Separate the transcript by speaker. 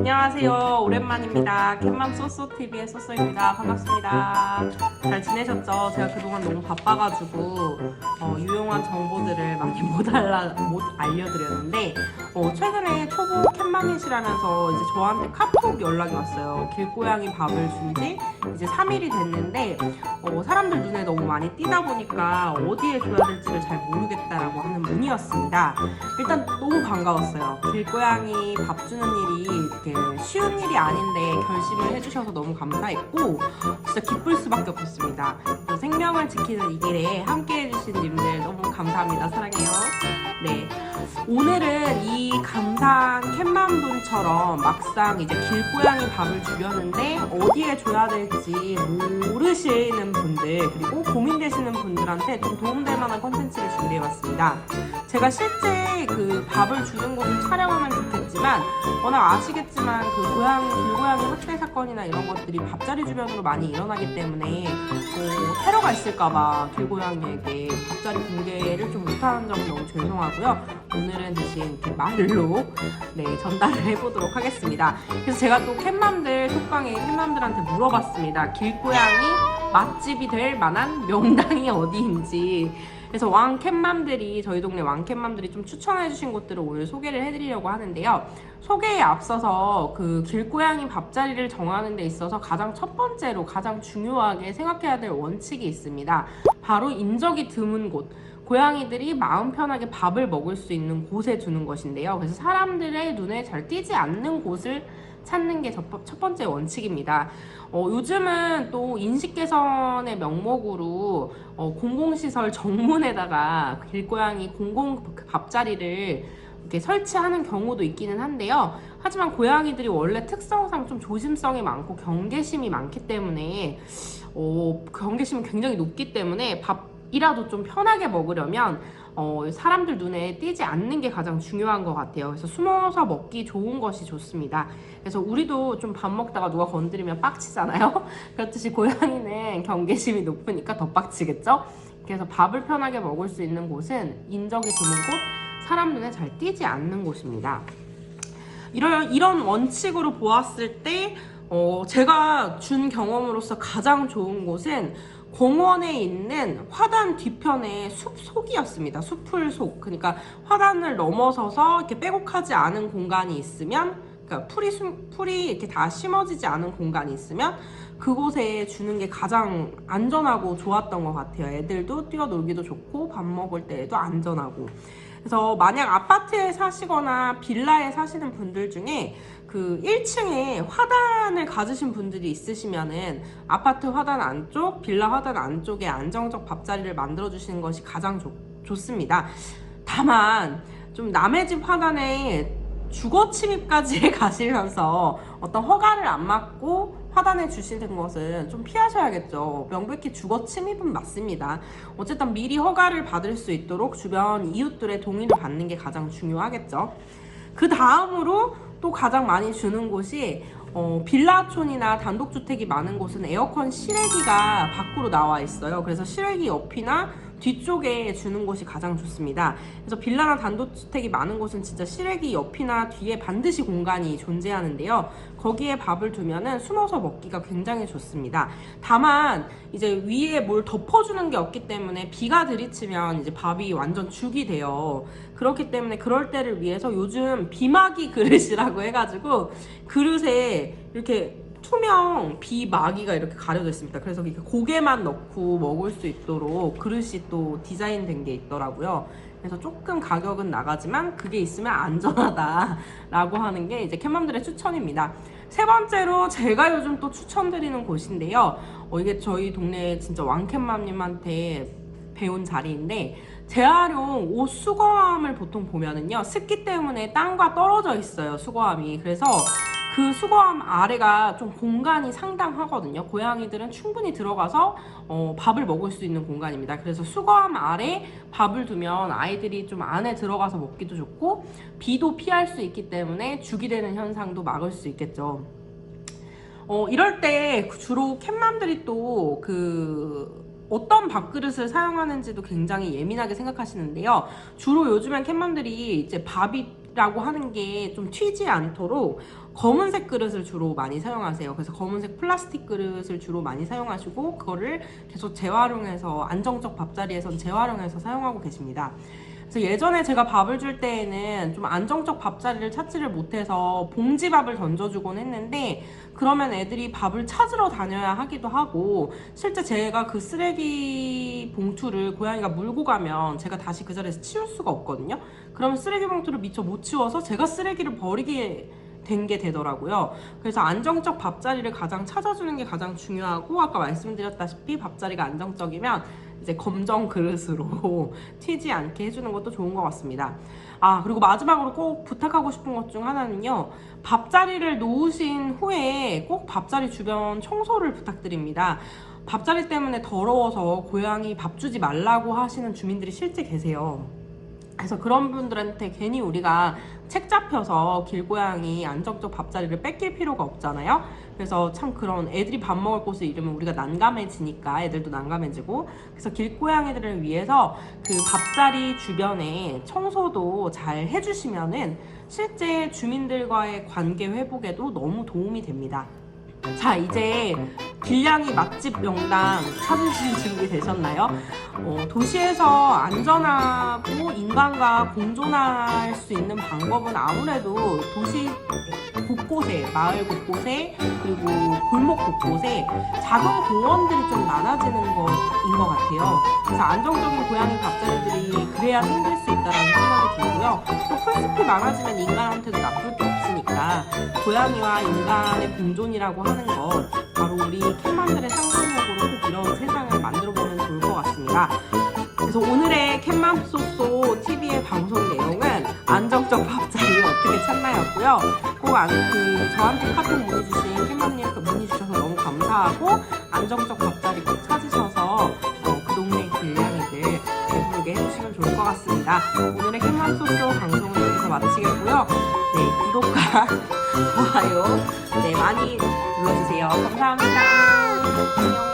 Speaker 1: 안녕하세요. 오랜만입니다. 캣맘 쏘쏘TV의 쏘쏘입니다. 반갑습니다. 잘 지내셨죠? 제가 그동안 너무 바빠가지고 유용한 정보들을 많이 못 알려드렸는데 최근에 초보 캣맘이시라면서 이제 저한테 카톡 연락이 왔어요. 길고양이 밥을 준 지 이제 3일이 됐는데 사람들 눈에 너무 많이 띄다 보니까 어디에 줘야 될지를 잘 모르겠다라고 하는 문의였습니다. 일단 너무 반가웠어요. 길고양이 밥 주는 일이 이렇게 쉬운 일이 아닌데 결심을 해주셔서 너무 감사했고 진짜 기쁠 수밖에 없었습니다. 생명을 지키는 이 길에 함께 해주신 님들 너무 감사합니다. 사랑해요. 네, 오늘은 이 감사한 캣맘분처럼 막상 이제 길고양이 밥을 주려는데 어디에 줘야 될지 모르시는 분들 그리고 고민되시는 분들한테 좀 도움될 만한 컨텐츠를 준비해봤습니다. 제가 실제 그 밥을 주는 곳을 촬영하면 좋겠지만 워낙 아시겠지만 그 길고양이 학대 사건이나 이런 것들이 밥자리 주변으로 많이 일어나기 때문에 테러가 있을까봐 길고양이에게 밥자리 공개를 좀 못하는 점은 너무 죄송하고요. 오늘은 대신 이렇게 말로 전달을 해보도록 하겠습니다. 그래서 제가 또 캣맘들 톡방에 캣맘들한테 물어봤습니다. 길고양이 맛집이 될 만한 명당이 어디인지. 그래서 왕캣맘들이 저희 동네 왕캣맘들이 좀 추천해주신 곳들을 오늘 소개를 해드리려고 하는데요. 소개에 앞서서 그 길고양이 밥자리를 정하는 데 있어서 가장 첫 번째로 가장 중요하게 생각해야 될 원칙이 있습니다. 바로 인적이 드문 곳. 고양이들이 마음 편하게 밥을 먹을 수 있는 곳에 두는 것인데요. 그래서 사람들의 눈에 잘 띄지 않는 곳을 찾는 게 첫 번째 원칙입니다. 요즘은 또 인식 개선의 명목으로 공공시설 정문에다가 길고양이 공공 밥자리를 이렇게 설치하는 경우도 있기는 한데요. 하지만 고양이들이 원래 특성상 좀 조심성이 많고 경계심이 많기 때문에 경계심이 굉장히 높기 때문에 밥이라도 좀 편하게 먹으려면 사람들 눈에 띄지 않는 게 가장 중요한 것 같아요. 그래서 숨어서 먹기 좋은 것이 좋습니다. 그래서 우리도 좀 밥 먹다가 누가 건드리면 빡치잖아요. 그렇듯이 고양이는 경계심이 높으니까 더 빡치겠죠. 그래서 밥을 편하게 먹을 수 있는 곳은 인적이 드문 곳, 사람 눈에 잘 띄지 않는 곳입니다. 이런 원칙으로 보았을 때 제가 준 경험으로서 가장 좋은 곳은 공원에 있는 화단 뒤편의 숲속이었습니다. 숲풀 속. 그러니까 화단을 넘어서서 이렇게 빼곡하지 않은 공간이 있으면, 그러니까 풀이 이렇게 다 심어지지 않은 공간이 있으면 그곳에 주는 게 가장 안전하고 좋았던 것 같아요. 애들도 뛰어놀기도 좋고 밥 먹을 때에도 안전하고. 그래서 만약 아파트에 사시거나 빌라에 사시는 분들 중에 그 1층에 화단을 가지신 분들이 있으시면은 아파트 화단 안쪽, 빌라 화단 안쪽에 안정적 밥자리를 만들어 주시는 것이 가장 좋습니다. 다만 좀 남의 집 화단에 주거 침입까지 가시면서 어떤 허가를 안 받고 화단에 주시는 것은 좀 피하셔야겠죠. 명백히 주거 침입은 맞습니다. 어쨌든 미리 허가를 받을 수 있도록 주변 이웃들의 동의를 받는 게 가장 중요하겠죠. 그 다음으로 또 가장 많이 주는 곳이 빌라촌이나 단독주택이 많은 곳은 에어컨 실외기가 밖으로 나와 있어요. 그래서 실외기 옆이나 뒤쪽에 주는 곳이 가장 좋습니다. 그래서 빌라나 단독주택이 많은 곳은 진짜 실외기 옆이나 뒤에 반드시 공간이 존재하는데요. 거기에 밥을 두면은 숨어서 먹기가 굉장히 좋습니다. 다만 이제 위에 뭘 덮어주는 게 없기 때문에 비가 들이치면 이제 밥이 완전 죽이 돼요. 그렇기 때문에 그럴 때를 위해서 요즘 비마기 그릇이라고 해가지고 그릇에 이렇게 투명 비마기가 이렇게 가려져 있습니다. 그래서 이렇게 고개만 넣고 먹을 수 있도록 그릇이 또 디자인된 게 있더라고요. 그래서 조금 가격은 나가지만 그게 있으면 안전하다라고 하는 게 이제 캣맘들의 추천입니다. 세 번째로 제가 요즘 또 추천드리는 곳인데요. 이게 저희 동네 진짜 왕캣맘님한테 배운 자리인데 재활용 옷 수거함을 보통 보면은요 습기 때문에 땅과 떨어져 있어요. 수거함이. 그래서 그 수거함 아래가 좀 공간이 상당하거든요. 고양이들은 충분히 들어가서 밥을 먹을 수 있는 공간입니다. 그래서 수거함 아래 밥을 두면 아이들이 좀 안에 들어가서 먹기도 좋고 비도 피할 수 있기 때문에 죽이 되는 현상도 막을 수 있겠죠. 이럴 때 주로 캣맘들이 또 어떤 밥그릇을 사용하는지도 굉장히 예민하게 생각하시는데요. 주로 요즘엔 캣맘들이 이제 밥이 밥이라고 하는 게 좀 튀지 않도록 검은색 그릇을 주로 많이 사용하세요. 그래서 검은색 플라스틱 그릇을 주로 많이 사용하시고 그거를 계속 재활용해서 안정적 밥자리에선 재활용해서 사용하고 계십니다. 그래서 예전에 제가 밥을 줄 때에는 좀 안정적 밥자리를 찾지를 못해서 봉지밥을 던져주곤 했는데 그러면 애들이 밥을 찾으러 다녀야 하기도 하고 실제 제가 그 쓰레기 봉투를 고양이가 물고 가면 제가 다시 그 자리에서 치울 수가 없거든요. 그러면 쓰레기 봉투를 미처 못 치워서 제가 쓰레기를 버리게 된 게 되더라고요. 그래서 안정적 밥자리를 가장 찾아주는 게 가장 중요하고 아까 말씀드렸다시피 밥자리가 안정적이면 이제 검정 그릇으로 튀지 않게 해주는 것도 좋은 것 같습니다. 그리고 마지막으로 꼭 부탁하고 싶은 것 중 하나는요. 밥자리를 놓으신 후에 꼭 밥자리 주변 청소를 부탁드립니다. 밥자리 때문에 더러워서 고양이 밥 주지 말라고 하시는 주민들이 실제 계세요. 그래서 그런 분들한테 괜히 우리가 책 잡혀서 길고양이 안정적 밥자리를 뺏길 필요가 없잖아요. 그래서 참 그런 애들이 밥 먹을 곳을 잃으면 우리가 난감해지니까 애들도 난감해지고 그래서 길고양이들을 위해서 그 밥자리 주변에 청소도 잘 해주시면은 실제 주민들과의 관계 회복에도 너무 도움이 됩니다. 자, 이제 길냥이 맛집 명당 찾으실 준비 되셨나요? 도시에서 안전하고 인간과 공존할 수 있는 방법은 아무래도 도시 곳곳에, 마을 곳곳에, 그리고 골목 곳곳에 작은 공원들이 좀 많아지는 것인 것 같아요. 그래서 안정적인 고양이 밥자리들이 그래야 생길 수 있다는 생각이 들고요. 또 풀숲이 많아지면 인간한테도 나쁠 게 없으니까 고양이와 인간의 공존이라고 하는 건 바로 우리 캣맘들의 상상력으로 꼭 이런 세상을 만들어보면 좋을 것 같습니다. 그래서 오늘의 캣맘쏘쏘 TV의 방송 내용은 안정적 밥자리 어떻게 찾나였고요. 꼭 저한테 카톡 문의 주신 캣맘님 문의 주셔서 너무 감사하고 안정적 밥자리 꼭 찾으셔서 그 동네 길냥이들 배부르게 해주시면 좋을 것 같습니다. 오늘의 캣맘쏘쏘 방송은 여기서 마치겠고요. 네, 구독과 좋아요 많이 눌러주세요. 감사합니다. 안녕.